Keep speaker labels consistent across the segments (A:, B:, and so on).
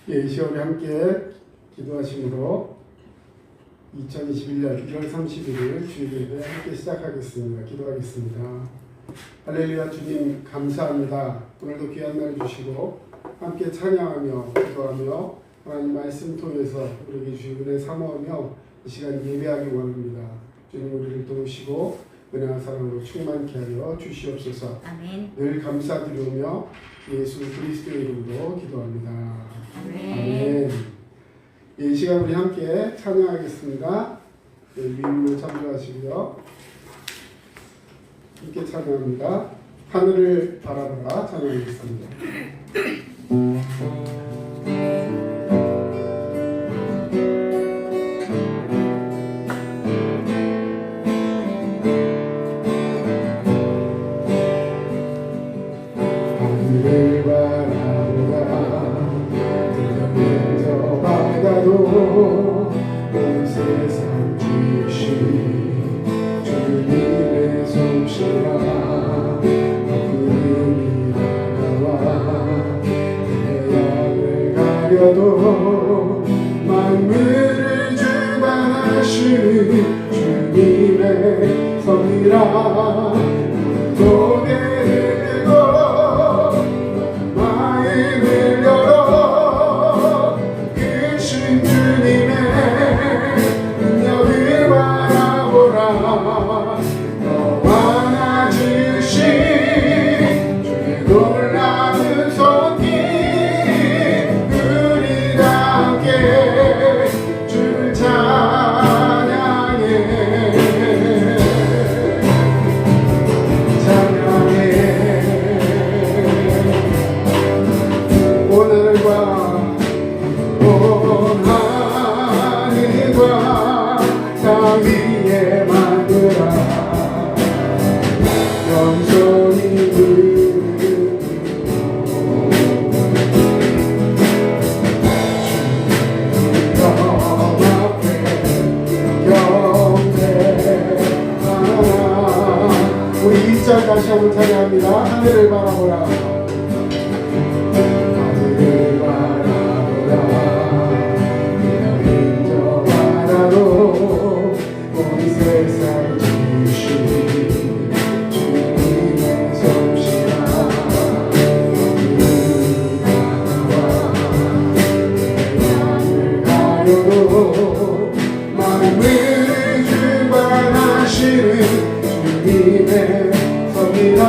A: 이 시간에 함께 기도하심으로 2021년 1월 31일 주일예배 함께 시작하겠습니다. 기도하겠습니다. 할렐루야. 주님 감사합니다. 오늘도 귀한 날 주시고 함께 찬양하며 기도하며 하나님 말씀 통해서 우리에게 주신 은혜 사모하며 이 시간 예배하기 원합니다. 주님 우리를 도우시고 은혜와 사랑으로 충만케 하여 주시옵소서.
B: 아멘.
A: 늘 감사드리며 예수 그리스도의 이름으로 기도합니다.
B: 아멘.
A: 아멘. 이 시간 우리 함께 찬양하겠습니다. 위임으로 참조하시고요. 함께 찬양합니다. 하늘을 바라보라 찬양하겠습니다. 하늘을 바라보라 들려본 바다도 온 세상 주신 주님의 솜씨라 구름이 다가와 태양을 가려도 만물을 주관하시는 주님의 성이라 고개를 들고 마음을 열어 크신 주님의 능력을 바라보라. 너와 나 주신 주의 놀라운 손길 우리 함께 주를 찬양해 오늘과 온 하늘과 땅 위에 만들어 영원히 부르고 주님 앞에 경배하나. 우리 2절 다시 한번 찬양합니다. 하늘을 바라보라. 마음을 주관하시는 주님의 성이라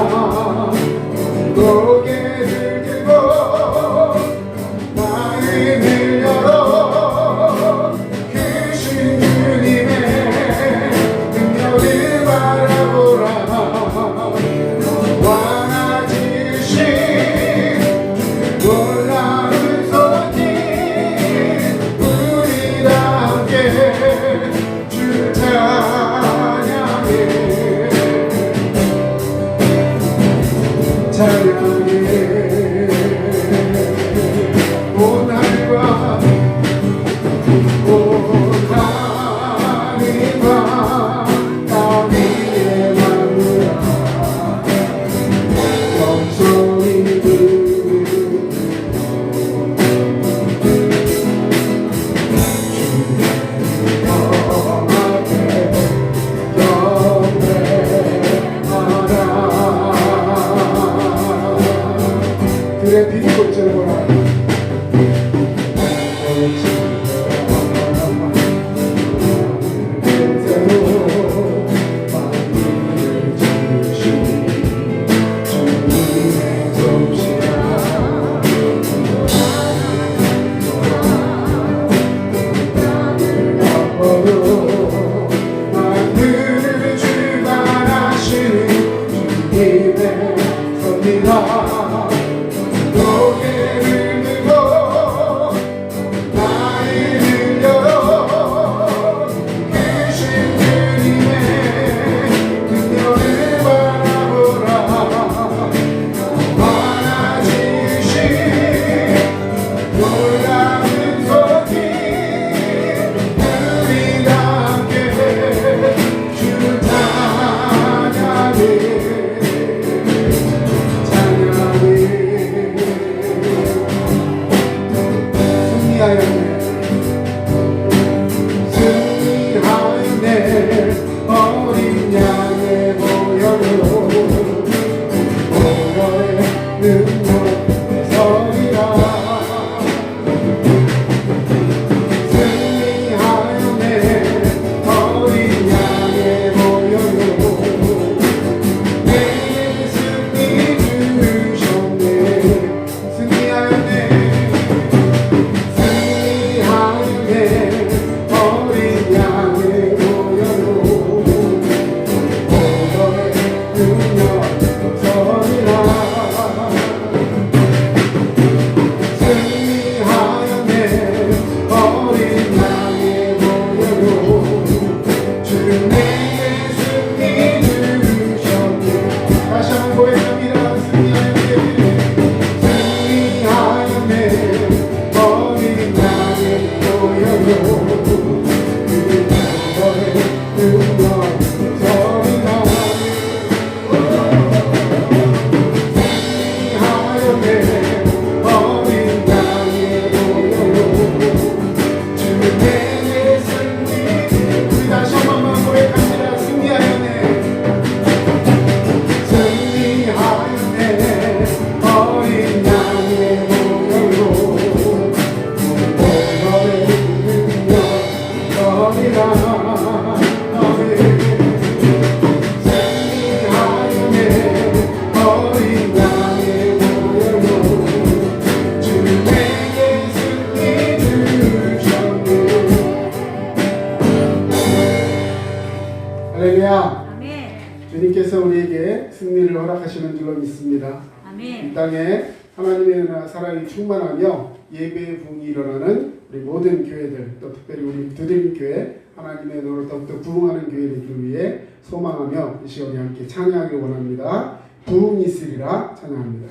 A: 승리를 허락하시는 줄로 믿습니다.
B: 아멘.
A: 이 땅에 하나님의 은혜와 사랑이 충만하며 예배의 부흥이 일어나는 우리 모든 교회들, 또 특별히 우리 두림교회 하나님의 은혜로 더욱더 부흥하는 교회 되기를 위해 소망하며 이 시간에 함께 찬양하길 원합니다. 부흥이 있으리라 찬양합니다.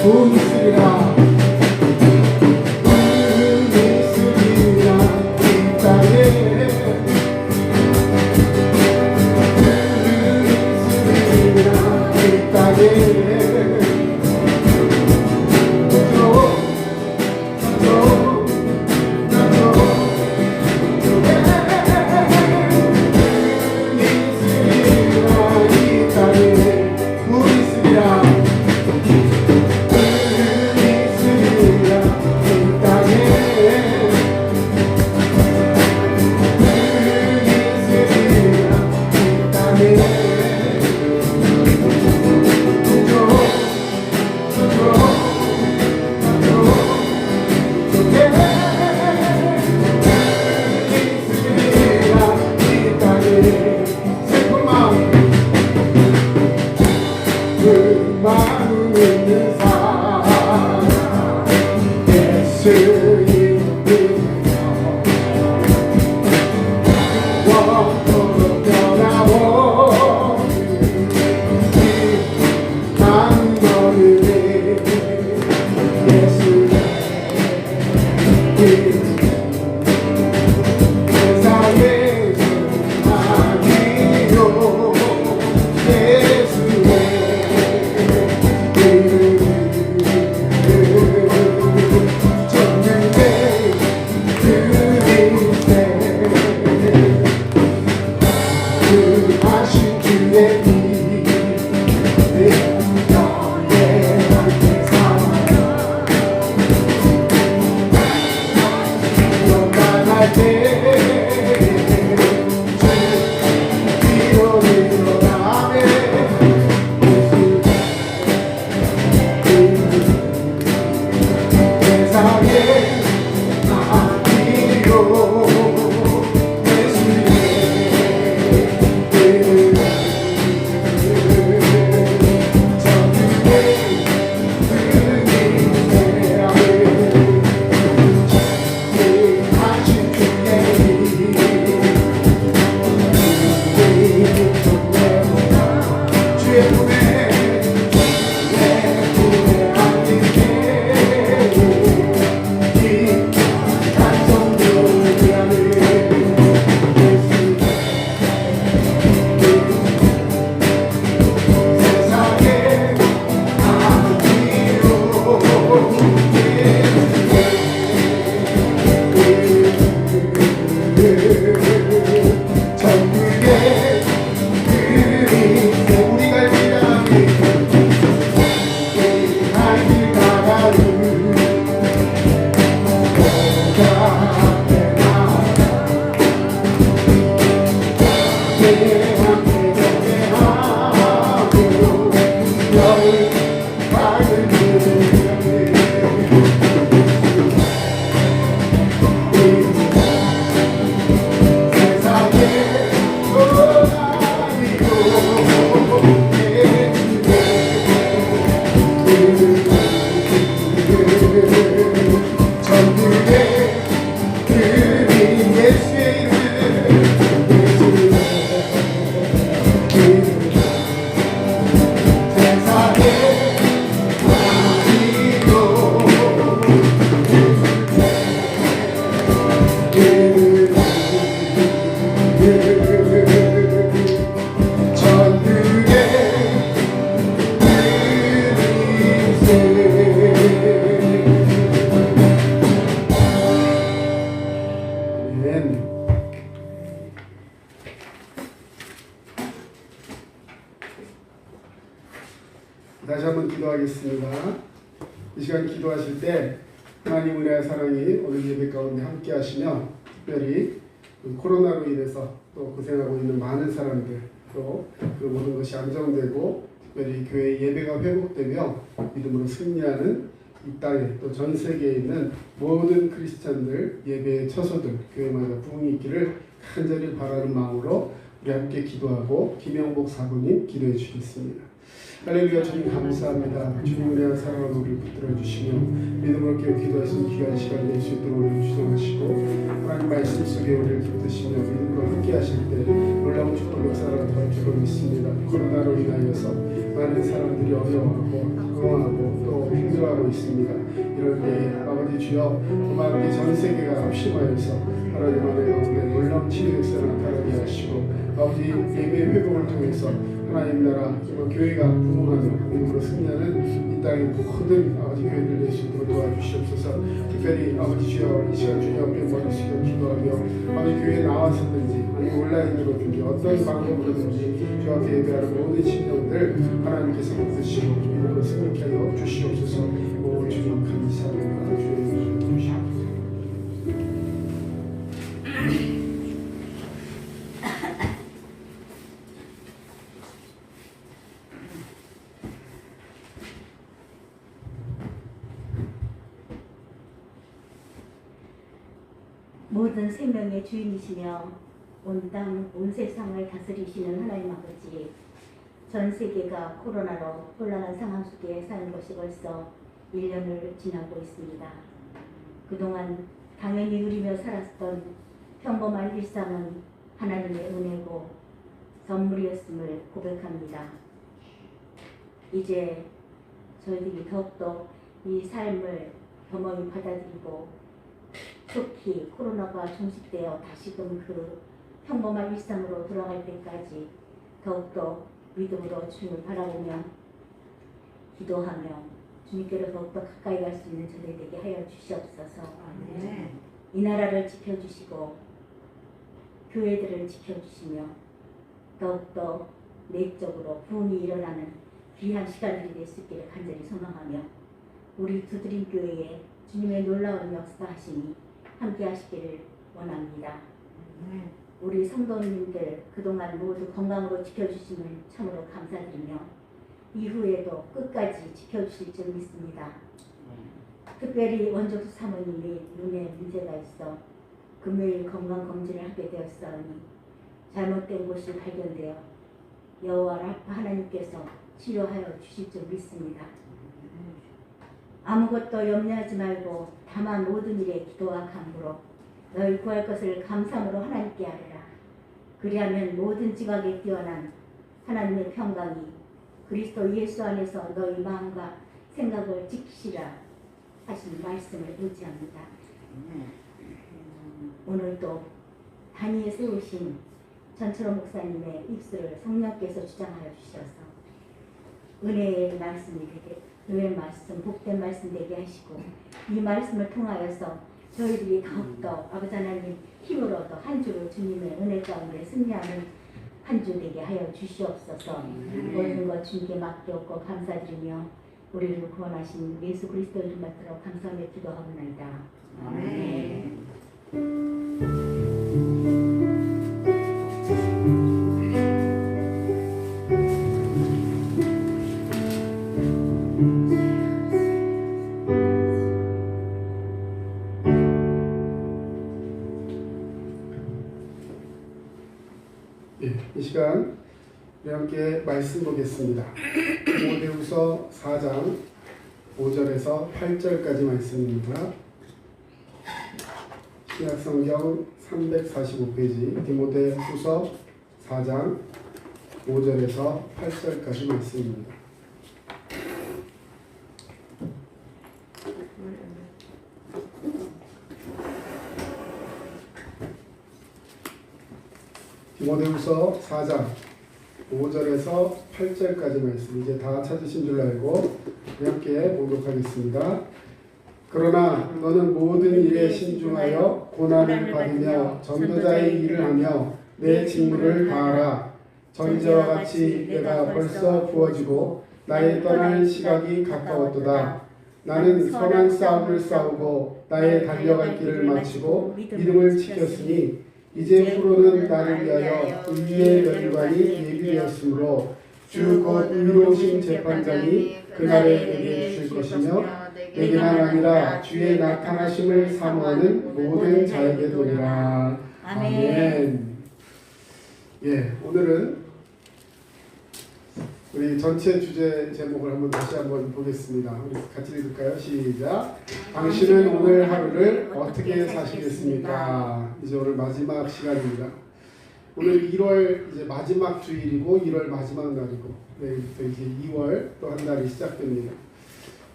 A: 부흥이 있으리라. 다시 한번 기도하겠습니다. 이 시간 기도하실 때 하나님 은혜와 사랑이 오늘 예배 가운데 함께 하시며 특별히 코로나로 인해서 또 고생하고 있는 많은 사람들 또 그 모든 것이 안정되고 특별히 교회 예배가 회복되며 믿음으로 승리하는 이 땅에 또 전 세계에 있는 모든 크리스찬들 예배의 처소들 교회마다 부흥이 있기를 간절히 바라는 마음으로 우리 함께 기도하고 김영복 사부님 기도해 주시겠습니다. 할렐루야. 주님 감사합니다. 주님 은혜와 사랑을 우리를 붙들어 주시며 믿음으로 깨어 기도하시는 귀한 시간 낼 수 있도록 우리를 주장하시고 하나님 말씀 속에 우리를 붙드시며 믿음으로 함께 하실 때 놀라운 축복 역사를 더할 줄로 믿습니다. 코로나로 인하여서 많은 사람들이 어려워하고 걱정하고 또 힘들어하고 있습니다. 이럴 때 아버지 주여 고맙게 전 세계가 합심하여서 하나님 안에 가운데 놀라운 치유 역사를 나타나게 하시고 아버지 예배 회복을 통해서 하나님 나라 교회가 부흥하며 믿음으로 승리하는 이 땅의 모든 아버지 교회들 낼 수 있도록 도와주시옵소서. 특별히 아버지 주여 이 시간 주님 앞에 머리 숙여 기도하며 아버지 교회에 나와서든지 아니면 온라인으로든지 어떤 방법으로든지 주 앞에 예배하는 모든 심령들 하나님께서 붙드시고 믿음으로 승리케 하여 주시옵소서. 오 주님 감사합니다. 주의 이름으로 주시옵소서.
B: 모든 생명의 주인이시며 온 땅, 온 세상을 다스리시는 하나님 아버지, 전 세계가 코로나로 혼란한 상황 속에 사는 것이 벌써 1년을 지나고 있습니다. 그동안 당연히 누리며 살았던 평범한 일상은 하나님의 은혜고 선물이었음을 고백합니다. 이제 저희들이 더욱더 이 삶을 겸허히 받아들이고 특히 코로나가 종식되어 다시금 그 평범한 일상으로 돌아갈 때까지 더욱더 믿음으로 주님을 바라보며 기도하며 주님께로 더욱더 가까이 갈 수 있는 저희 되게 하여 주시옵소서. 아멘. 이 나라를 지켜주시고 교회들을 지켜주시며 더욱더 내적으로 부흥이 일어나는 귀한 시간들이 될 수 있기를 간절히 소망하며 우리 두드림 교회에 주님의 놀라운 역사하심이 함께 하시기를 원합니다. 우리 성도님들 그동안 모두 건강으로 지켜주심을 참으로 감사드리며 이후에도 끝까지 지켜주실 줄 믿습니다. 특별히 원종수 사모님이 눈에 문제가 있어 금요일 건강검진을 하게 되었사오니 잘못된 곳이 발견되어 여호와 라파 하나님께서 치료하여 주실 줄 믿습니다. 아무것도 염려하지 말고 다만 모든 일에 기도와 간구로 너희 구할 것을 감사함으로 하나님께 아뢰라. 그리하면 모든 지각에 뛰어난 하나님의 평강이 그리스도 예수 안에서 너희 마음과 생각을 지키시라 하신 말씀을 의지합니다. 오늘도 단위에 세우신 전철호 목사님의 입술을 성령께서 주장하여 주셔서 은혜의 말씀이 되게 은혜의 말씀, 복된 말씀 되게 하시고 이 말씀을 통하여서 저희들이 더욱더 아버지 하나님 힘을 얻어 한 주로 주님의 은혜 가운데 승리하는 한 주 되게 하여 주시옵소서. 모든 것 주님께 맡겼고 감사드리며 우리를 구원하신 예수 그리스도 이름 받들어 감사하며 기도하옵나이다. 아멘.
A: 이 시간 우리 함께 말씀 보겠습니다. 디모데후서 4장 5절에서 8절까지 말씀입니다. 신약성경 345페이지 디모데후서 4장 5절에서 8절까지 말씀입니다. 디모데후서 4장 5절에서 8절까지 말씀 이제 다 찾으신 줄 알고 우리 함께 보도록하겠습니다. 그러나 너는 모든 일에 신중하여 고난을 받으며 전도자의 일을 하며 내 직무를 다하라. 전제와 같이 내가 벌써 부어지고 나의 떠날 시각이 가까웠도다. 나는 선한 싸움을 싸우고 나의 달려갈 길을 마치고 믿음을 지켰으니 이제 후로는 나를 위하여 의의 면관이 예비되었으므로 주 곧 의로우신 재판장이 그날에 내게 주실 것이며 내게만 아니라 주의 나타나심을 사모하는 모든 자에게 도리라. 아멘. 예, 오늘은 우리 전체 주제 제목을 다시 한번 보겠습니다. 우리 같이 읽을까요? 시작. 당신은 오늘 하루를 어떻게 사시겠습니까? 이제 오늘 마지막 시간입니다. 오늘 1월 이제 마지막 주일이고 1월 마지막 날이고 내일부터 이제 2월 또 한 달이 시작됩니다.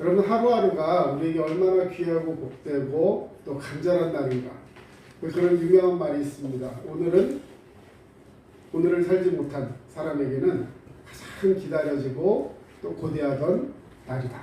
A: 여러분 하루하루가 우리에게 얼마나 귀하고 복되고 또 간절한 날인가. 그런 유명한 말이 있습니다. 오늘을 살지 못한 사람에게는 가장 기다려지고 또 고대하던 날이다.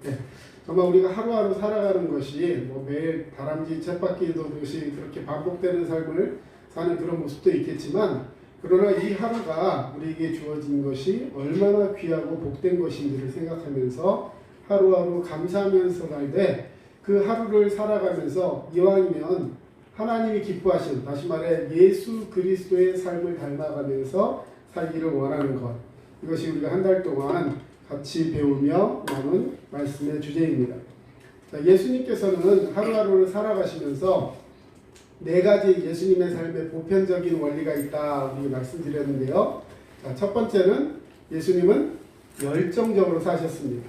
A: 네. 정말 우리가 하루하루 살아가는 것이 매일 다람쥐 쳇바퀴 도듯이 그렇게 반복되는 삶을 사는 그런 모습도 있겠지만, 그러나 이 하루가 우리에게 주어진 것이 얼마나 귀하고 복된 것인지를 생각하면서 하루하루 감사하면서 갈 때 그 하루를 살아가면서 이왕이면 하나님이 기뻐하신, 다시 말해 예수 그리스도의 삶을 닮아가면서 살기를 원하는 것, 이것이 우리가 한 달 동안 같이 배우며 나눈 말씀의 주제입니다. 자, 예수님께서는 하루하루를 살아가시면서 4가지 예수님의 삶의 보편적인 원리가 있다 우리 말씀드렸는데요. 자, 첫 번째는 예수님은 열정적으로 사셨습니다.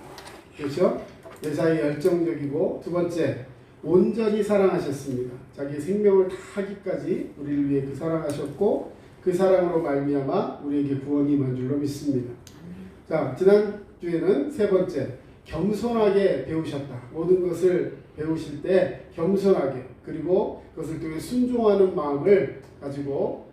A: 그렇죠? 매사에 열정적이고, 두 번째 온전히 사랑하셨습니다. 자기 생명을 다하기까지 우리를 위해 사랑하셨고, 그 사랑으로 말미암아 우리에게 구원이 임한 줄로 믿습니다. 자, 지난주에는 세 번째, 겸손하게 배우셨다. 모든 것을 배우실 때 겸손하게, 그리고 그것을 통해 순종하는 마음을 가지고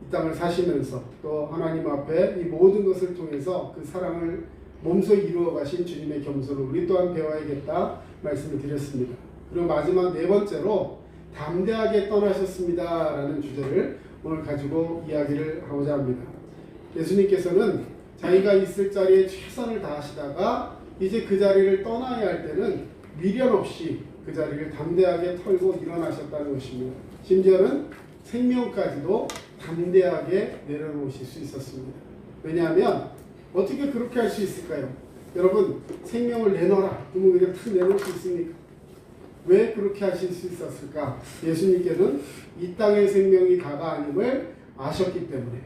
A: 이 땅을 사시면서 또 하나님 앞에 이 모든 것을 통해서 그 사랑을 몸소 이루어 가신 주님의 겸손을 우리 또한 배워야겠다 말씀을 드렸습니다. 그리고 마지막 4번째로 담대하게 떠나셨습니다 라는 주제를 오늘 가지고 이야기를 하고자 합니다. 예수님께서는 자기가 있을 자리에 최선을 다하시다가 이제 그 자리를 떠나야 할 때는 미련 없이 그 자리를 담대하게 털고 일어나셨다는 것입니다. 심지어는 생명까지도 담대하게 내려놓으실 수 있었습니다. 왜냐하면 어떻게 그렇게 할 수 있을까요? 여러분, 생명을 내놔라 그러면 그냥 탁 내놓을 수 있습니까? 왜 그렇게 하실 수 있었을까? 예수님께서는 이 땅의 생명이 다가 아님을 아셨기 때문에,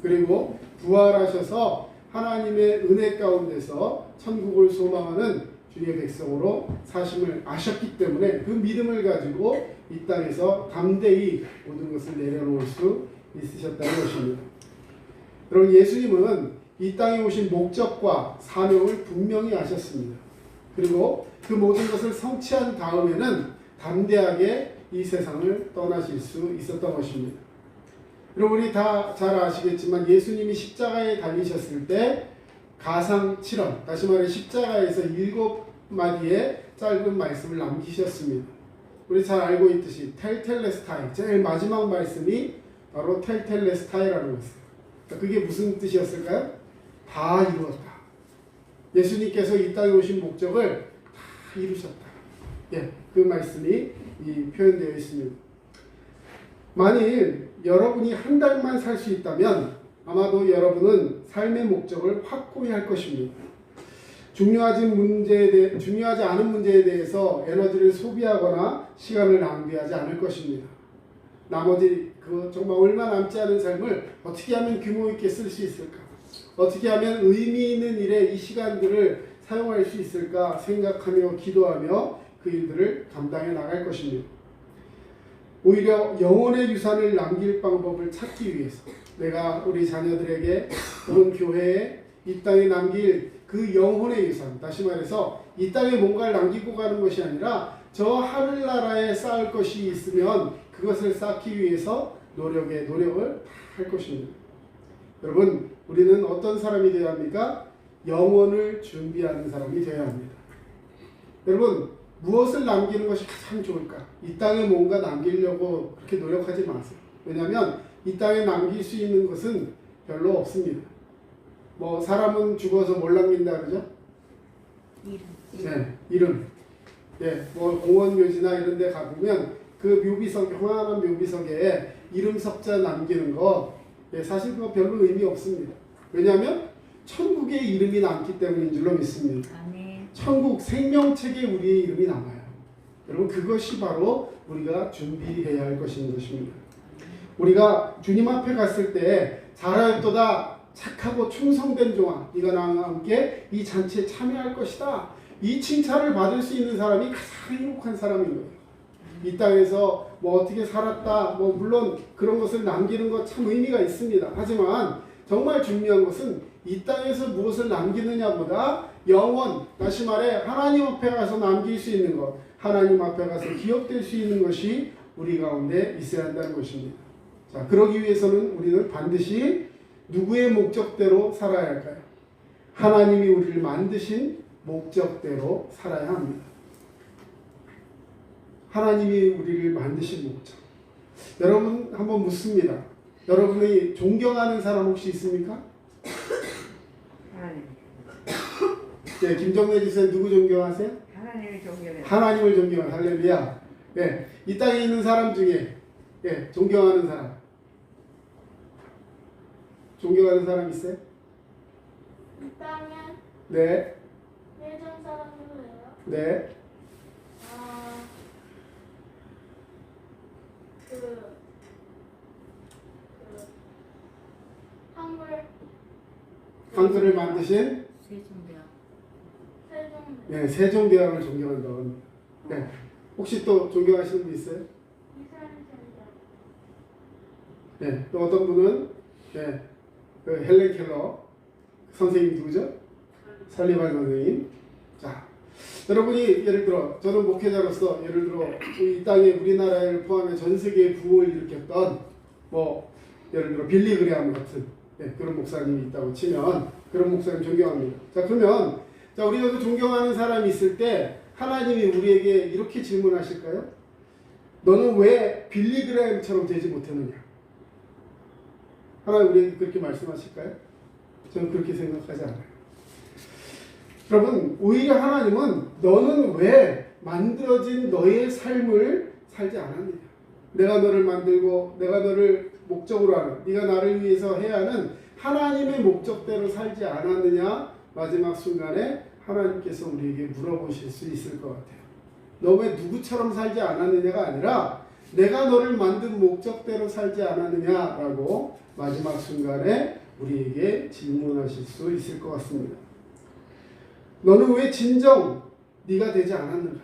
A: 그리고 부활하셔서 하나님의 은혜 가운데서 천국을 소망하는 주의 백성으로 사심을 아셨기 때문에 그 믿음을 가지고 이 땅에서 담대히 모든 것을 내려놓을 수 있으셨다는 것입니다. 여러분, 예수님은 이 땅에 오신 목적과 사명을 분명히 아셨습니다. 그리고 그 모든 것을 성취한 다음에는 담대하게 이 세상을 떠나실 수 있었던 것입니다. 여러분, 우리 다 잘 아시겠지만 예수님이 십자가에 달리셨을 때 가상 7원, 다시 말해 십자가에서 7마디의 짧은 말씀을 남기셨습니다. 우리 잘 알고 있듯이 텔텔레스타이, 제일 마지막 말씀이 바로 텔텔레스타이라는 것이에요. 그게 무슨 뜻이었을까요? 다 이루었다. 예수님께서 이 땅에 오신 목적을 다 이루셨다. 예, 그 말씀이 표현되어 있습니다. 만일 여러분이 한 달만 살 수 있다면 아마도 여러분은 삶의 목적을 확고히 할 것입니다. 중요하지 않은 문제에 대해서 에너지를 소비하거나 시간을 낭비하지 않을 것입니다. 나머지 정말 얼마 남지 않은 삶을 어떻게 하면 규모 있게 쓸 수 있을까? 어떻게 하면 의미 있는 일에 이 시간들을 사용할 수 있을까 생각하며 기도하며 그 일들을 감당해 나갈 것입니다. 오히려 영혼의 유산을 남길 방법을 찾기 위해서 내가 우리 자녀들에게 온 교회에 이 땅에 남길 그 영혼의 유산, 다시 말해서 이 땅에 뭔가를 남기고 가는 것이 아니라 저 하늘나라에 쌓을 것이 있으면 그것을 쌓기 위해서 노력을 할 것입니다. 여러분, 우리는 어떤 사람이 되어야 합니까? 영혼을 준비하는 사람이 되어야 합니다. 여러분, 무엇을 남기는 것이 가장 좋을까? 이 땅에 뭔가 남기려고 그렇게 노력하지 마세요. 왜냐하면 이 땅에 남길 수 있는 것은 별로 없습니다. 사람은 죽어서 뭘 남긴다 그러죠? 이름. 예, 공원 묘지나 이런 데 가보면 그 묘비석, 황홀한 묘비석에 이름 석자 남기는 거, 사실 그거 별로 의미 없습니다. 왜냐하면 천국에 이름이 남기 때문인 줄로 믿습니다.
B: 아멘.
A: 천국 생명책에 우리의 이름이 남아요. 여러분 그것이 바로 우리가 준비해야 할 것인 것입니다. 우리가 주님 앞에 갔을 때 잘하였도다 착하고 충성된 종아 네가 나와 함께 이 잔치에 참여할 것이다. 이 칭찬을 받을 수 있는 사람이 가장 행복한 사람인 거예요. 이 땅에서 뭐 어떻게 살았다 뭐 물론 그런 것을 남기는 것 참 의미가 있습니다. 하지만 정말 중요한 것은 이 땅에서 무엇을 남기느냐보다 영원, 다시 말해 하나님 앞에 가서 남길 수 있는 것, 하나님 앞에 가서 기억될 수 있는 것이 우리 가운데 있어야 한다는 것입니다. 자, 그러기 위해서는 우리는 반드시 누구의 목적대로 살아야 할까요? 하나님이 우리를 만드신 목적대로 살아야 합니다. 하나님이 우리를 만드신 목적. 여러분 한번 묻습니다. 여러분이 존경하는 사람 혹시 있습니까?
C: 하나님.
A: 네, 김정래 지사님 누구 존경하세요?
C: 하나님을 존경해.
A: 하나님을 존경하는 할렐루야. 네, 이 땅에 있는 사람 중에 네, 존경하는 사람. 존경하는 사람 있어요?
D: 이 땅에
A: 네,
D: 예전 사람들이에요.
A: 네. 한글을 만드신
B: 세종대왕.
D: 세종
A: 네, 세종대왕을 존경한다고 합니다. 네, 혹시 또 존경하시는 분 있어요?
D: 이스라엘 제자
A: 네, 또 어떤 분은 네, 그 헬렌 켈러 선생님 누구죠? 설리반 선생님. 자, 여러분이 예를 들어 저는 목회자로서 예를 들어 이 땅에 우리나라를 포함해 전 세계에 부흥을 일으켰던 뭐 예를 들어 빌리 그레함 같은 그런 목사님이 있다고 치면 그런 목사님 존경합니다. 자, 그러면 자 우리가 그 존경하는 사람이 있을 때 하나님이 우리에게 이렇게 질문하실까요? 너는 왜 빌리 그레함처럼 되지 못했느냐? 하나님 우리에게 그렇게 말씀하실까요? 저는 그렇게 생각하지 않아요. 여러분 오히려 하나님은 너는 왜 만들어진 너의 삶을 살지 않았느냐? 내가 너를 만들고 내가 너를 목적으로 하는 네가 나를 위해서 해야 하는 하나님의 목적대로 살지 않았느냐? 마지막 순간에 하나님께서 우리에게 물어보실 수 있을 것 같아요. 너 왜 누구처럼 살지 않았느냐가 아니라 내가 너를 만든 목적대로 살지 않았느냐라고 마지막 순간에 우리에게 질문하실 수 있을 것 같습니다. 너는 왜 진정 네가 되지 않았는가?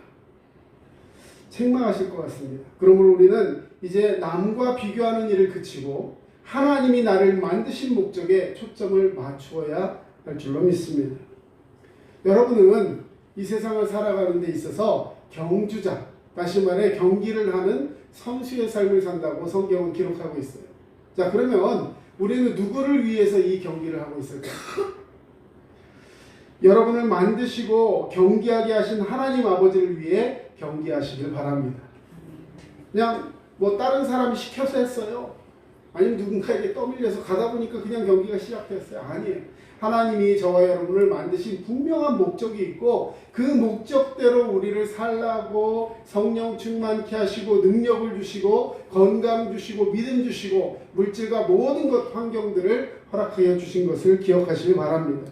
A: 책망하실 것 같습니다. 그러므로 우리는 이제 남과 비교하는 일을 그치고 하나님이 나를 만드신 목적에 초점을 맞추어야 할 줄로 믿습니다. 여러분은 이 세상을 살아가는 데 있어서 경주자, 다시 말해 경기를 하는 선수의 삶을 산다고 성경은 기록하고 있어요. 자, 그러면 우리는 누구를 위해서 이 경기를 하고 있을까요? 여러분을 만드시고 경기하게 하신 하나님 아버지를 위해 경기하시길 바랍니다. 그냥 뭐 다른 사람이 시켜서 했어요. 아니면 누군가에게 떠밀려서 가다 보니까 그냥 경기가 시작됐어요. 아니에요. 하나님이 저와 여러분을 만드신 분명한 목적이 있고 그 목적대로 우리를 살라고 성령 충만케 하시고 능력을 주시고 건강 주시고 믿음 주시고 물질과 모든 것 환경들을 허락하여 주신 것을 기억하시기 바랍니다.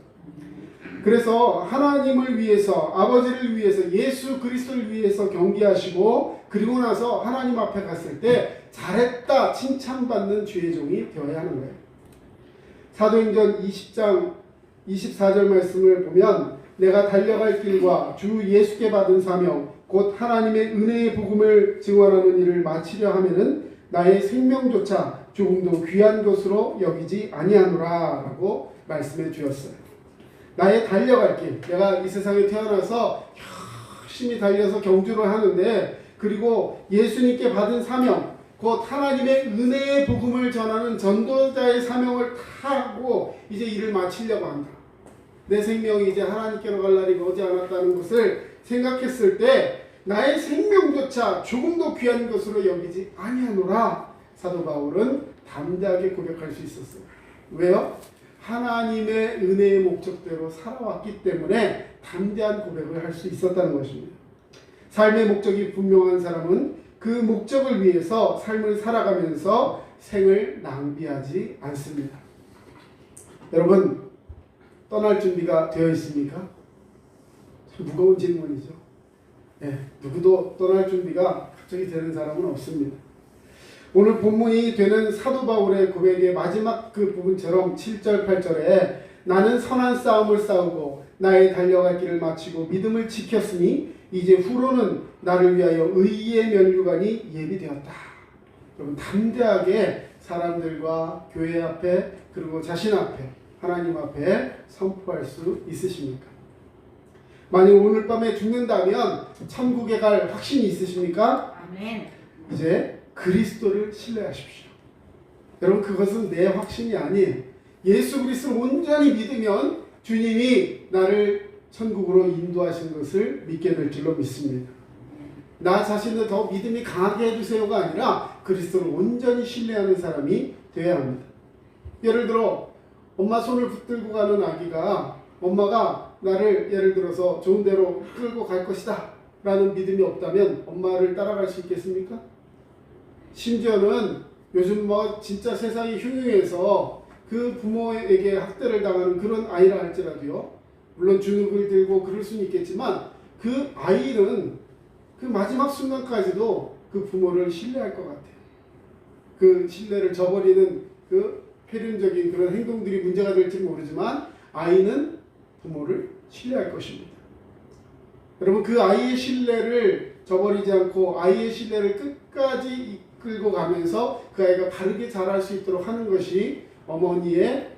A: 그래서 하나님을 위해서 아버지를 위해서 예수 그리스도를 위해서 경기하시고 그리고 나서 하나님 앞에 갔을 때 잘했다 칭찬받는 주의 종이 되어야 하는 거예요. 사도행전 20장 24절 말씀을 보면 내가 달려갈 길과 주 예수께 받은 사명 곧 하나님의 은혜의 복음을 증언하는 일을 마치려 하면은 나의 생명조차 조금도 귀한 것으로 여기지 아니하노라 라고 말씀해 주었어요. 나의 달려갈 길, 내가 이 세상에 태어나서 열심히 달려서 경주를 하는데 그리고 예수님께 받은 사명 곧 하나님의 은혜의 복음을 전하는 전도자의 사명을 다 하고 이제 일을 마치려고 한다. 내 생명이 이제 하나님께로 갈 날이 머지 않았다는 것을 생각했을 때 나의 생명조차 조금도 귀한 것으로 여기지 아니하노라. 사도 바울은 담대하게 고백할 수 있었어요. 왜요? 하나님의 은혜의 목적대로 살아왔기 때문에 담대한 고백을 할 수 있었다는 것입니다. 삶의 목적이 분명한 사람은 그 목적을 위해서 삶을 살아가면서 생을 낭비하지 않습니다. 여러분, 떠날 준비가 되어 있습니까? 참 무거운 질문이죠. 누구도 떠날 준비가 갑자기 되는 사람은 없습니다. 오늘 본문이 되는 사도 바울의 고백의 마지막 그 부분처럼 7절 8절에 나는 선한 싸움을 싸우고 나의 달려갈 길을 마치고 믿음을 지켰으니 이제 후로는 나를 위하여 의의 면류관이 예비되었다. 여러분 담대하게 사람들과 교회 앞에 그리고 자신 앞에 하나님 앞에 선포할 수 있으십니까? 만약 오늘 밤에 죽는다면 천국에 갈 확신이 있으십니까?
B: 아멘.
A: 이제 그리스도를 신뢰하십시오. 여러분 그것은 내 확신이 아니에요. 예수 그리스도를 온전히 믿으면 주님이 나를 천국으로 인도하신 것을 믿게 될 줄로 믿습니다. 나 자신을 더 믿음이 강하게 해주세요가 아니라 그리스도를 온전히 신뢰하는 사람이 되어야 합니다. 예를 들어 엄마 손을 붙들고 가는 아기가 엄마가 나를 예를 들어서 좋은 데로 끌고 갈 것이다 라는 믿음이 없다면 엄마를 따라갈 수 있겠습니까? 심지어는 요즘 뭐 진짜 세상이 흉흉해서 그 부모에게 학대를 당하는 그런 아이라 할지라도요, 물론 주눅을 들고 그럴 수는 있겠지만 그 아이는 그 마지막 순간까지도 그 부모를 신뢰할 것 같아요. 그 신뢰를 저버리는 그 표현적인 그런 행동들이 문제가 될지 모르지만 아이는 부모를 신뢰할 것입니다. 여러분 그 아이의 신뢰를 저버리지 않고 아이의 신뢰를 끝까지 이끌고 가면서 그 아이가 바르게 자랄 수 있도록 하는 것이 어머니의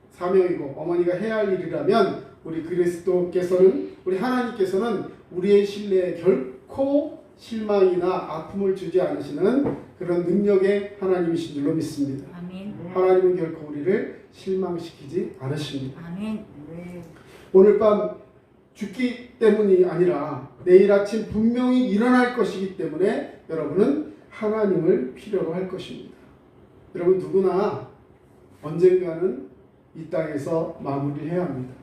A: 사명이고 어머니가 해야 할 일이라면 우리 그리스도께서는 우리 하나님께서는 우리의 신뢰에 결코 실망이나 아픔을 주지 않으시는 그런 능력의 하나님이신 줄로 믿습니다.
B: 아멘.
A: 하나님은 결코 우리를 실망시키지 않으십니다.
B: 아멘.
A: 오늘 밤 죽기 때문이 아니라 내일 아침 분명히 일어날 것이기 때문에 여러분은 하나님을 필요로 할 것입니다. 여러분 누구나 언젠가는 이 땅에서 마무리를 해야 합니다.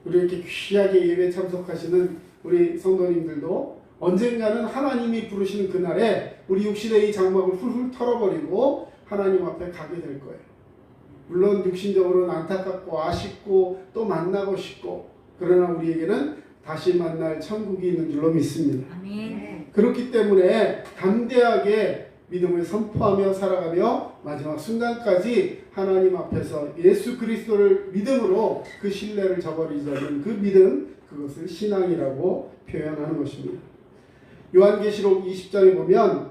A: 우리 이렇게 귀하게 예배 참석하시는 우리 성도님들도 언젠가는 하나님이 부르시는 그날에 우리 육신의 이 장막을 훌훌 털어버리고 하나님 앞에 가게 될 거예요. 물론 육신적으로는 안타깝고 아쉽고 또 만나고 싶고 그러나 우리에게는 다시 만날 천국이 있는 줄로 믿습니다.
B: 아멘.
A: 그렇기 때문에 담대하게 믿음을 선포하며 살아가며 마지막 순간까지 하나님 앞에서 예수 그리스도를 믿음으로 그 신뢰를 저버리지 않는 그 믿음, 그것을 신앙이라고 표현하는 것입니다. 요한계시록 20장에 보면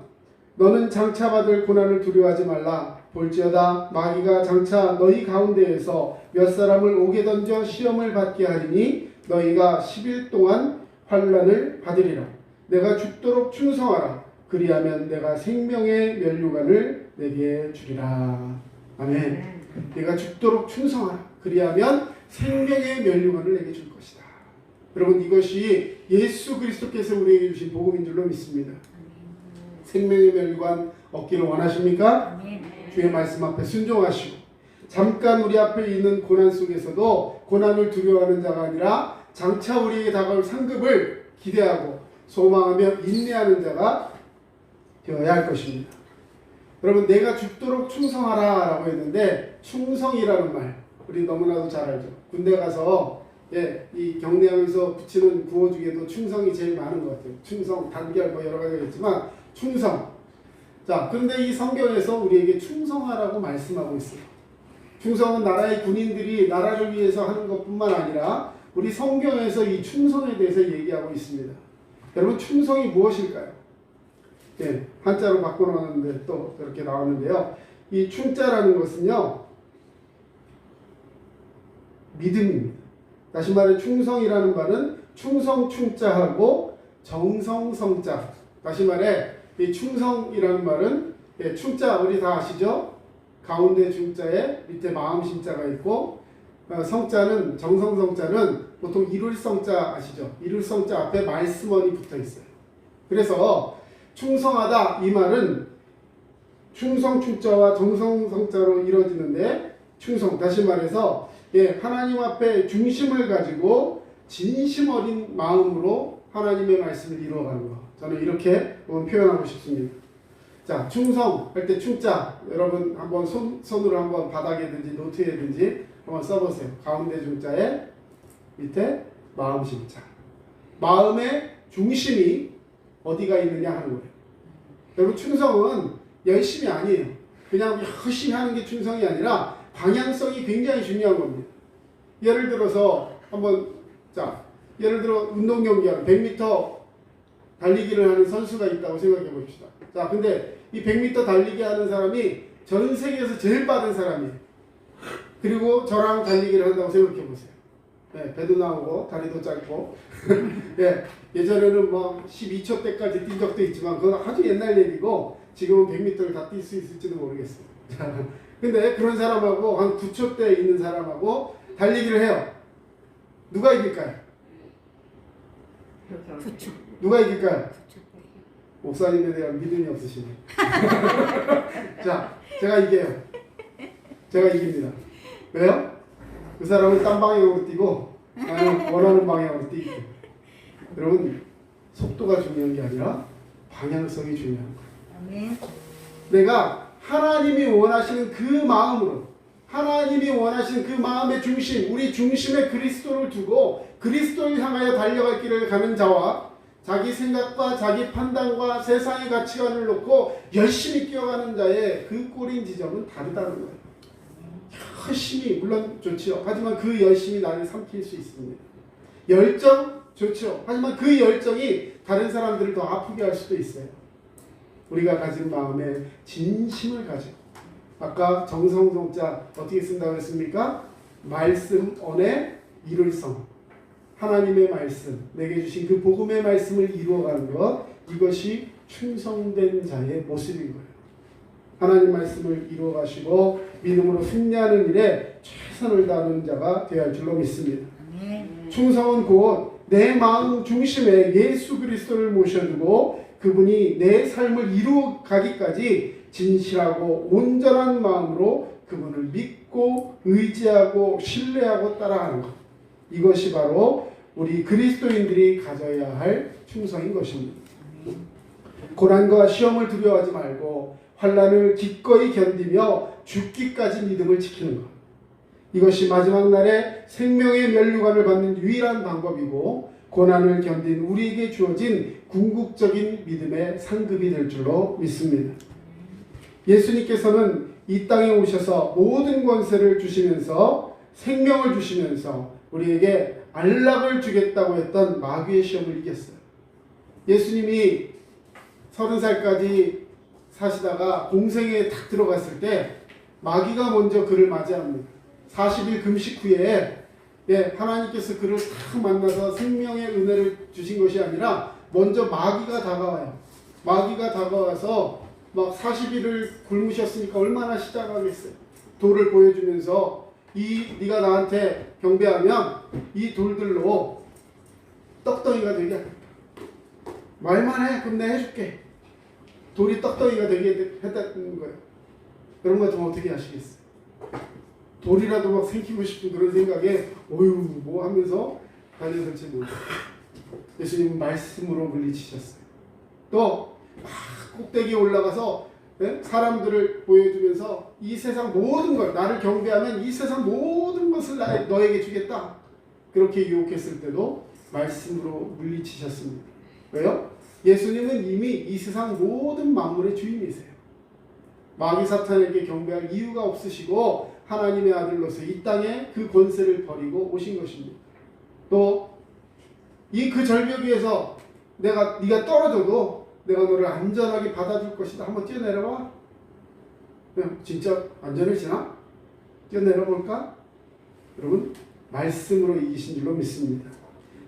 A: 너는 장차 받을 고난을 두려워하지 말라. 볼지어다 마귀가 장차 너희 가운데에서 몇 사람을 옥에 던져 시험을 받게 하리니 너희가 10일 동안 환난을 받으리라. 내가 죽도록 충성하라. 그리하면 내가 생명의 면류관을 내게 주리라. 아멘. 내가 죽도록 충성하라. 그리하면 생명의 면류관을 내게 줄 것이다. 여러분 이것이 예수 그리스도께서 우리에게 주신 복음인 줄로 믿습니다. 생명의 면류관 얻기를 원하십니까?
B: 아멘.
A: 주의 말씀 앞에 순종하시고 잠깐 우리 앞에 있는 고난 속에서도 고난을 두려워하는 자가 아니라 장차 우리에게 다가올 상급을 기대하고 소망하며 인내하는 자가 되어야 할 것입니다. 여러분 내가 죽도록 충성하라 라고 했는데 충성이라는 말 우리 너무나도 잘 알죠. 군대 가서 이 경례하면서 붙이는 구호 중에도 충성이 제일 많은 것 같아요. 충성, 단결 뭐 여러 가지가 있지만 충성. 자, 그런데 이 성경에서 우리에게 충성하라고 말씀하고 있어요. 충성은 나라의 군인들이 나라를 위해서 하는 것뿐만 아니라 우리 성경에서 이 충성에 대해서 얘기하고 있습니다. 여러분 충성이 무엇일까요? 한자로 바꿔놓았는데 또 이렇게 나오는데요. 이 충자라는 것은요 믿음입니다. 다시 말해 충성이라는 말은 충성 충자하고 정성 성자. 다시 말해 이 충성이라는 말은 충자 우리 다 아시죠? 가운데 중자에 밑에 마음 심자가 있고 성자는 정성 성자는 보통 이룰 성자 아시죠? 이룰 성자 앞에 말씀원이 붙어 있어요. 그래서 충성하다 이 말은 충성 충자와 정성 성자로 이루어지는데 충성 다시 말해서 하나님 앞에 중심을 가지고 진심 어린 마음으로 하나님의 말씀을 이루어가는 것. 저는 이렇게 표현하고 싶습니다. 자, 충성 할 때 충자 여러분 한번 손으로 한번 바닥에든지 노트에든지 한번 써보세요. 가운데 중자에 밑에 마음 심자. 마음의 중심이 어디가 있느냐 하는 거예요. 여러분 충성은 열심이 아니에요. 그냥 열심히 하는 게 충성이 아니라 방향성이 굉장히 중요한 겁니다. 예를 들어서 예를 들어 운동 경기하는 100m 달리기를 하는 선수가 있다고 생각해 봅시다. 자, 근데 이 100m 달리기 하는 사람이 전 세계에서 제일 빠른 사람이에요. 그리고 저랑 달리기를 한다고 생각해 보세요. 네, 배도 나오고 다리도 짧고 네, 예전에는 뭐 12초 때까지 뛴 적도 있지만 그건 아주 옛날 얘기고 지금은 100m를 다 뛸 수 있을지도 모르겠어요. 근데 그런 사람하고 한 9초 때 있는 사람하고 달리기를 해요. 누가 이길까요?
C: 그렇죠.
A: 누가 이길까요? 목사님에 대한 믿음이 없으시네. 자, 제가 이겨요. 제가 이깁니다. 왜요? 그 사람은 딴 방향으로 뛰고 나는 원하는 방향으로 뛰고. 여러분 속도가 중요한 게 아니라 방향성이 중요한 거예요.
B: 아멘.
A: 내가 하나님이 원하시는 그 마음으로, 하나님이 원하시는 그 마음의 중심, 우리 중심에 그리스도를 두고 그리스도를 향하여 달려갈 길을 가는 자와 자기 생각과 자기 판단과 세상의 가치관을 놓고 열심히 뛰어가는 자의 그 꼬린 지점은 다르다는 거예요. 열심히 물론 좋지요. 하지만 그 열심이 나를 삼킬 수 있습니다. 열정 좋죠. 하지만 그 열정이 다른 사람들을 더 아프게 할 수도 있어요. 우리가 가진 마음에 진심을 가지고, 아까 정성성자 어떻게 쓴다고 했습니까? 말씀 언의 이룰성. 하나님의 말씀, 내게 주신 그 복음의 말씀을 이루어가는 것, 이것이 충성된 자의 모습인 거예요. 하나님 말씀을 이루어가시고 믿음으로 승리하는 일에 최선을 다하는 자가 되어야 할 줄로 믿습니다. 충성은 곧 내 마음 중심에 예수 그리스도를 모셔두고 그분이 내 삶을 이루어가기까지 진실하고 온전한 마음으로 그분을 믿고 의지하고 신뢰하고 따라가는 것. 이것이 바로 우리 그리스도인들이 가져야 할 충성인 것입니다. 고난과 시험을 두려워하지 말고 환난을 기꺼이 견디며 죽기까지 믿음을 지키는 것. 이것이 마지막 날에 생명의 면류관을 받는 유일한 방법이고 고난을 견딘 우리에게 주어진 궁극적인 믿음의 상급이 될 줄로 믿습니다. 예수님께서는 이 땅에 오셔서 모든 권세를 주시면서 생명을 주시면서 우리에게 안락을 주겠다고 했던 마귀의 시험을 이겼어요. 예수님이 30살까지 사시다가 공생에 탁 들어갔을 때 마귀가 먼저 그를 맞이합니다. 40일 금식 후에 하나님께서 그를 탁 만나서 생명의 은혜를 주신 것이 아니라 먼저 마귀가 다가와요. 마귀가 다가와서 막 40일을 굶으셨으니까 얼마나 시작하겠어요. 돌을 보여주면서 네가 나한테 경배하면 이 돌들로 떡덩이가 되게 하겠다. 말만 해. 그럼 내가 해줄게. 돌이 떡덩이가 되게 했다는 거예요. 여러분 같으면 어떻게 하시겠어요? 돌이라도 막 생기고 싶은 그런 생각에 어휴 뭐 하면서 달려들지 못해요. 예수님은 말씀으로 물리치셨어요. 또 막 꼭대기에 올라가서 사람들을 보여주면서 이 세상 모든 걸 나를 경배하면 이 세상 모든 것을 너에게 주겠다. 그렇게 유혹했을 때도 말씀으로 물리치셨습니다. 왜요? 예수님은 이미 이 세상 모든 만물의 주인이세요. 마귀 사탄에게 경배할 이유가 없으시고 하나님의 아들로서 이 땅에 그 권세를 버리고 오신 것입니다. 또 그 절벽 위에서 네가 떨어져도 내가 너를 안전하게 받아줄 것이다. 한번 뛰어내려봐. 진짜 안전해지나? 뛰어내려볼까? 여러분 말씀으로 이기신 줄로 믿습니다.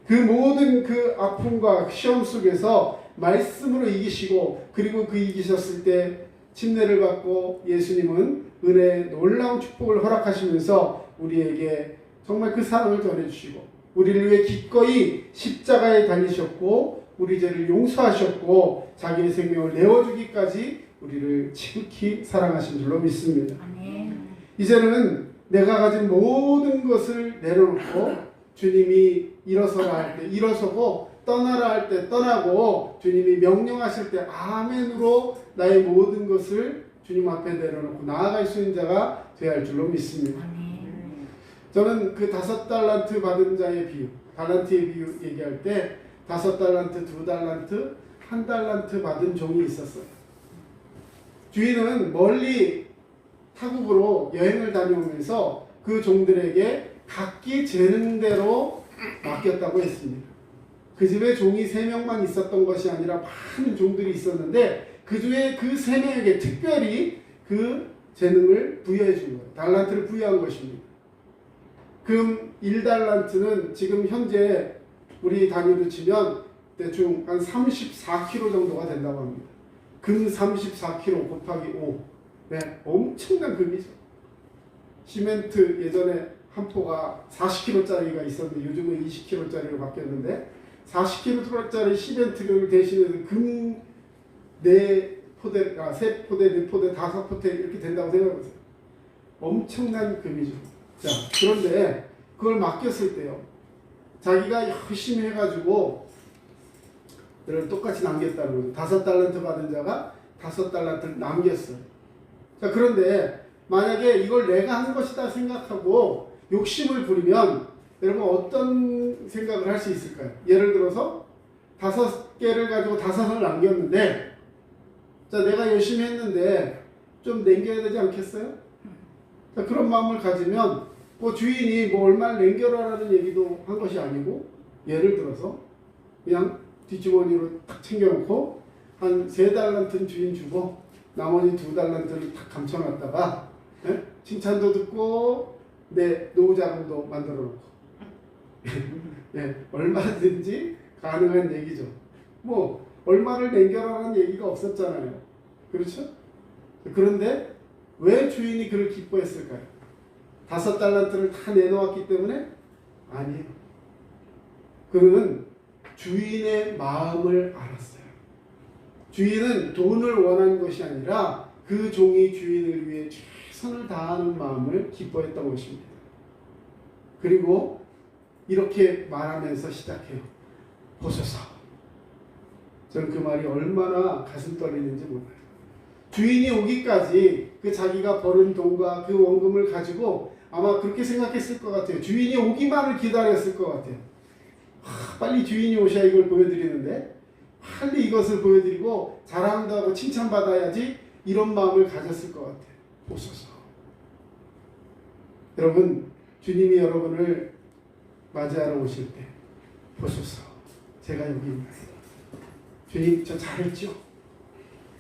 A: 그 모든 그 아픔과 시험 속에서 말씀으로 이기시고 그리고 그 이기셨을 때 침례를 받고 예수님은 은혜의 놀라운 축복을 허락하시면서 우리에게 정말 그 사랑을 전해주시고 우리를 위해 기꺼이 십자가에 달리셨고 우리 죄를 용서하셨고 자기의 생명을 내어주기까지 우리를 지극히 사랑하신 줄로 믿습니다.
B: 아멘.
A: 이제는 내가 가진 모든 것을 내려놓고 주님이 일어서라 할 때 일어서고 떠나라 할 때 떠나고 주님이 명령하실 때 아멘으로 나의 모든 것을 주님 앞에 내려놓고 나아갈 수 있는 자가 되어야 할 줄로 믿습니다.
B: 아멘.
A: 저는 그 5달란트 받은 자의 비유, 달란트의 비유 얘기할 때 5달란트, 2달란트, 1달란트 받은 종이 있었어요. 주인은 멀리 타국으로 여행을 다녀오면서 그 종들에게 각기 재능대로 맡겼다고 했습니다. 그 집에 종이 3명만 있었던 것이 아니라 많은 종들이 있었는데 그 중에 그 3명에게 특별히 그 재능을 부여해 준 거예요. 달란트를 부여한 것입니다. 금 1달란트는 지금 현재 우리 단위로 치면 대충 한 34kg 정도가 된다고 합니다. 금 34kg 곱하기 5. 네, 엄청난 금이죠. 시멘트 예전에 한 포가 40kg짜리가 있었는데 요즘은 20kg짜리로 바뀌었는데 40kg짜리 시멘트를 대신해서 금 4포대, 3포대, 4포대, 5포대 이렇게 된다고 생각해보세요. 엄청난 금이죠. 자, 그런데 그걸 맡겼을 때요. 자기가 열심히 해가지고 이를 똑같이 남겼다는 거죠. 5달란트 받은 자가 5달란트를 남겼어요. 자, 그런데 만약에 이걸 내가 한 것이다 생각하고 욕심을 부리면 여러분 어떤 생각을 할 수 있을까요? 예를 들어서 5개를 가지고 5을 남겼는데 자, 내가 열심히 했는데 좀 남겨야 되지 않겠어요? 자, 그런 마음을 가지면 뭐 주인이 뭐 얼마를 남겨라라는 얘기도 한 것이 아니고 예를 들어서 그냥 뒷주머니로 탁 챙겨놓고 한 3달란트는 주인 주고 나머지 2달란트를 탁 감춰놨다가 예? 칭찬도 듣고 내 노후자금도 만들어 놓고 예, 얼마든지 가능한 얘기죠. 뭐 얼마를 남겨라는 얘기가 없었잖아요. 그렇죠? 그런데 왜 주인이 그를 기뻐했을까요? 5달란트를 다 내놓았기 때문에? 아니에요. 그는 주인의 마음을 알았어요. 주인은 돈을 원한 것이 아니라 그 종이 주인을 위해 최선을 다하는 마음을 기뻐했던 것입니다. 그리고 이렇게 말하면서 시작해요. 보소서. 저는 그 말이 얼마나 가슴 떨리는지 몰라요. 주인이 오기까지 그 자기가 벌은 돈과 그 원금을 가지고 아마 그렇게 생각했을 것 같아요. 주인이 오기만을 기다렸을 것 같아요. 빨리 주인이 오셔야 이걸 보여드리는데 빨리 이것을 보여드리고 자랑도 하고 칭찬받아야지 이런 마음을 가졌을 것 같아요. 보소서. 여러분, 주님이 여러분을 맞이하러 오실 때 보소서. 제가 여기 있나요? 주님 저 잘했죠?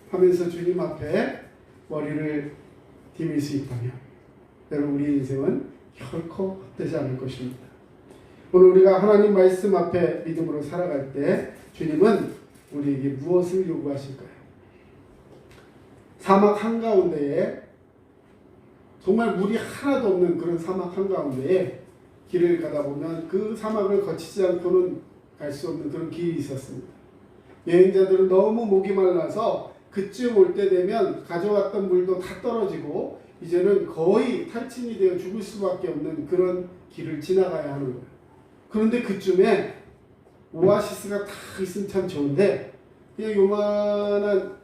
A: 하면서 주님 앞에 머리를 디밀 수 있다면 여러분 우리 인생은 결코 헛되지 않을 것입니다. 오늘 우리가 하나님 말씀 앞에 믿음으로 살아갈 때 주님은 우리에게 무엇을 요구하실까요? 사막 한가운데에 정말 물이 하나도 없는 그런 사막 한가운데에 길을 가다 보면 그 사막을 거치지 않고는 갈 수 없는 그런 길이 있었습니다. 여행자들은 너무 목이 말라서 그쯤 올 때 되면 가져왔던 물도 다 떨어지고 이제는 거의 탈진이 되어 죽을 수밖에 없는 그런 길을 지나가야 하는 거예요. 그런데 그쯤에 오아시스가 다 있으면 참 좋은데 그냥 요만한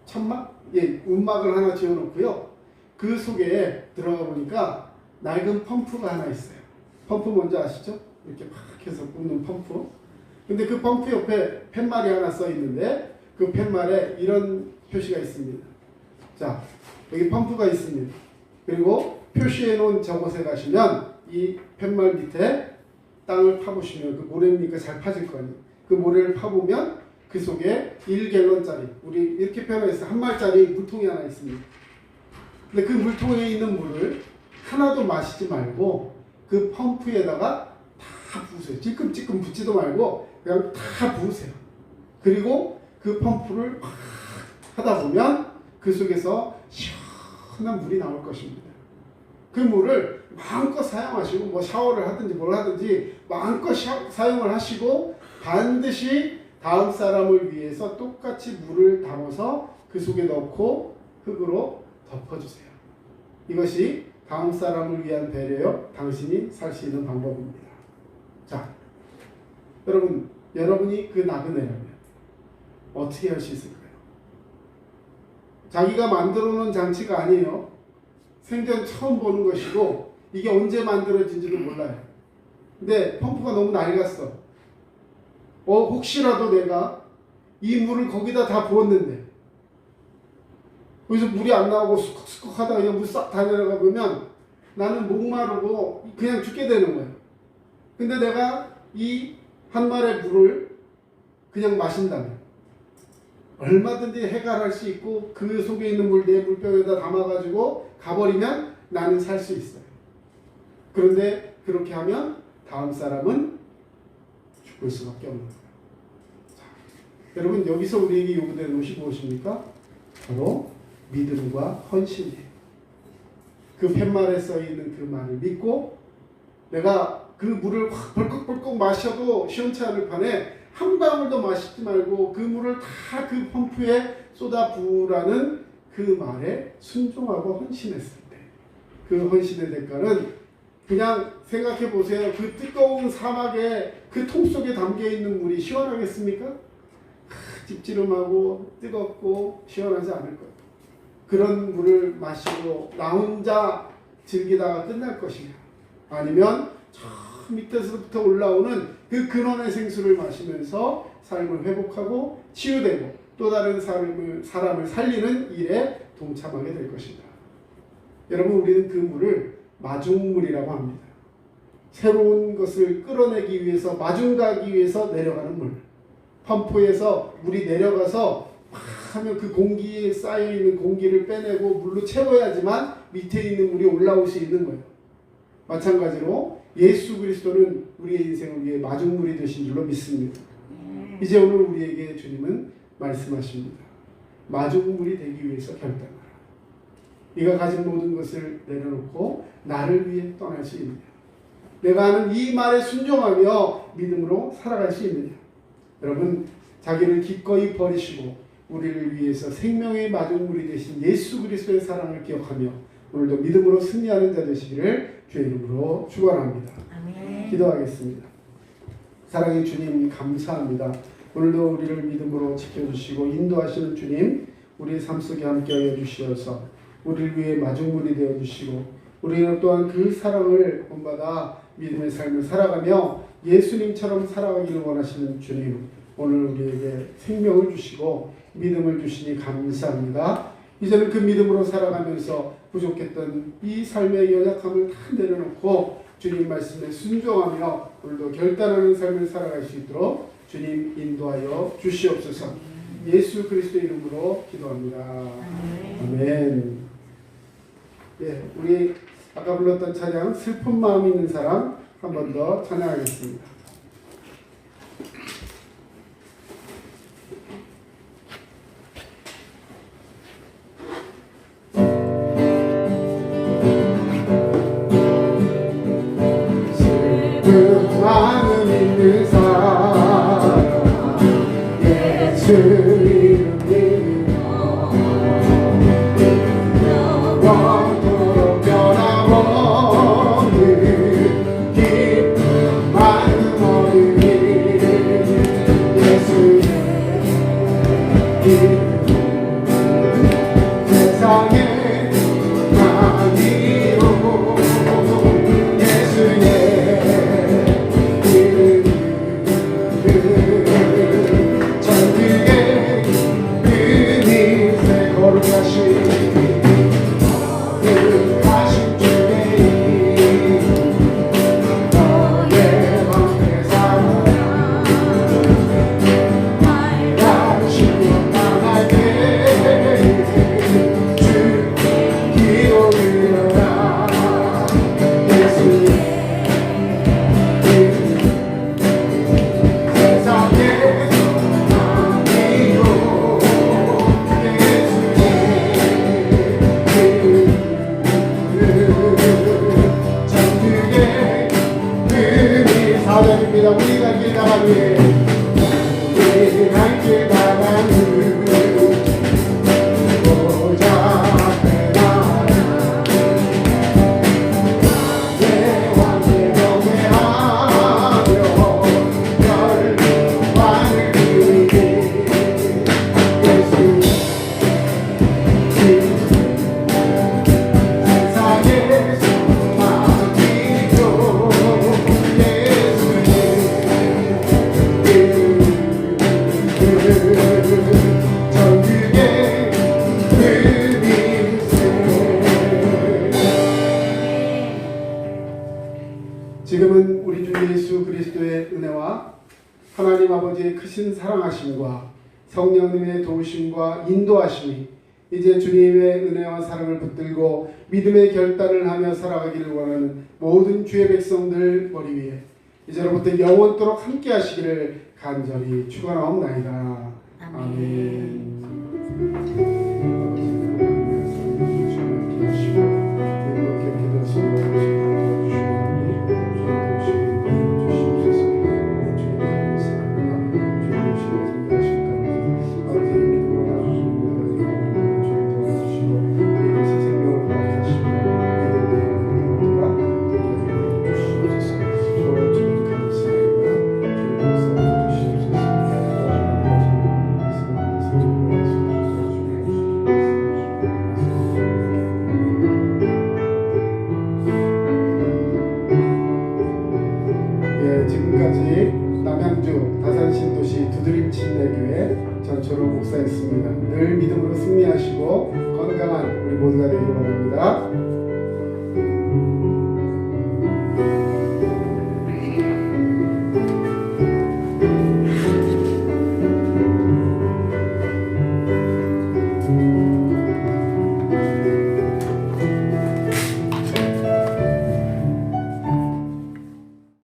A: 천막? 예, 움막을 하나 지어놓고요. 그 속에 들어가 보니까 낡은 펌프가 하나 있어요. 펌프 뭔지 아시죠? 이렇게 팍 해서 굽는 펌프. 근데 그 펌프 옆에 팻말이 하나 써 있는데 그 팻말에 이런 표시가 있습니다. 자, 여기 펌프가 있습니다. 그리고 표시해 놓은 저곳에 가시면 이 팻말 밑에 땅을 파보시면 그 모래니까 잘 파질 거 아니에요. 그 모래를 파보면 그 속에 1갤런짜리, 우리 이렇게 표현해서 한 말짜리 물통이 하나 있습니다. 근데 그 물통에 있는 물을 하나도 마시지 말고 그 펌프에다가 다 부으세요. 찔끔찔끔 붓지도 말고 그냥 다 부으세요. 그리고 그 펌프를 팍 하다 보면 그 속에서 시원한 물이 나올 것입니다. 그 물을 마음껏 사용하시고 뭐 샤워를 하든지 뭘 하든지 마음껏 사용을 하시고 반드시 다음 사람을 위해서 똑같이 물을 담아서 그 속에 넣고 흙으로 덮어주세요. 이것이 다음 사람을 위한 배려요. 당신이 살 수 있는 방법입니다. 자, 여러분이 그 나그네라면 어떻게 할 수 있을까요? 자기가 만들어 놓은 장치가 아니에요. 생전 처음 보는 것이고 이게 언제 만들어진지도 몰라요. 근데 펌프가 너무 낡았어. 혹시라도 내가 이 물을 거기다 다 부었는데 거기서 물이 안 나오고 수컥수컥 하다가 그냥 물 싹 다 내려가 보면 나는 목마르고 그냥 죽게 되는 거예요. 근데 내가 이 한 말의 물을 그냥 마신다면 얼마든지 해결할 수 있고 그 속에 있는 물 내 물병에다 담아가지고 가버리면 나는 살 수 있어요. 그런데 그렇게 하면 다음 사람은 죽을 수밖에 없는 거예요. 자, 여러분 여기서 우리에게 요구되는 것이 무엇입니까? 바로 믿음과 헌신이에요. 그 팻말에 써있는 그 말을 믿고 내가 그 물을 확 벌컥벌컥 마셔도 시원치 않을 판에 한 방울도 마시지 말고 그 물을 다 그 펌프에 쏟아 부으라는 그 말에 순종하고 헌신했을 때 그 헌신의 대가는 그냥 생각해 보세요. 그 뜨거운 사막에 그 통 속에 담겨 있는 물이 시원하겠습니까? 찝찝하고 뜨겁고 시원하지 않을 거예요. 그런 물을 마시고 나 혼자 즐기다가 끝날 것이냐, 아니면 저 밑에서부터 올라오는 그 근원의 생수를 마시면서 삶을 회복하고 치유되고 또 다른 사람을 살리는 일에 동참하게 될 것이다. 여러분, 우리는 그 물을 마중물이라고 합니다. 새로운 것을 끌어내기 위해서, 마중 가기 위해서 내려가는 물. 펌프에서 물이 내려가서 막 하면 그 공기에 쌓여있는 공기를 빼내고 물로 채워야지만 밑에 있는 물이 올라올 수 있는 거예요. 마찬가지로 예수 그리스도는 우리의 인생을 위해 마중물이 되신 줄로 믿습니다. 이제 오늘 우리에게 주님은 말씀하십니다. 마중물이 되기 위해서 결단하라. 네가 가진 모든 것을 내려놓고 나를 위해 떠날 수 있느냐? 내가 하는 이 말에 순종하며 믿음으로 살아갈 수 있느냐? 여러분, 자기를 기꺼이 버리시고 우리를 위해서 생명의 마중물이 되신 예수 그리스도의 사랑을 기억하며 오늘도 믿음으로 승리하는 자 되시기를 주의 이름으로 축원합니다.
B: 아멘.
A: 기도하겠습니다. 사랑의 주님, 감사합니다. 오늘도 우리를 믿음으로 지켜주시고 인도하시는 주님, 우리의 삶 속에 함께하여 주시어서 우리를 위해 마중물이 되어주시고 우리는 또한 그 사랑을 본받아 믿음의 삶을 살아가며 예수님처럼 살아가기를 원하시는 주님, 오늘 우리에게 생명을 주시고 믿음을 주시니 감사합니다. 이제는 그 믿음으로 살아가면서 부족했던 이 삶의 연약함을 다 내려놓고 주님 말씀에 순종하며 오늘도 결단하는 삶을 살아갈 수 있도록 주님 인도하여 주시옵소서. 예수 그리스도 이름으로 기도합니다. 아멘. 네, 우리 아까 불렀던 찬양 슬픈 마음 있는 사람 한 번 더 찬양하겠습니다. 슬픈 마음 있는 사람 예수 이름 크신 사랑하심과 성령님의 도우심과 인도하심이 이제 주님의 은혜와 사랑을 붙들고 믿음의 결단을 하며 살아가기를 원하는 모든 주의 백성들 머리 위에 이제로부터 영원토록 함께 하시기를 간절히 축원하옵나이다. 아멘. 지금까지 남양주 다산신도시 두드림침례교회 전철호 목사였습니다. 늘 믿음으로 승리하시고 건강한 우리 모두가 되기를 바랍니다.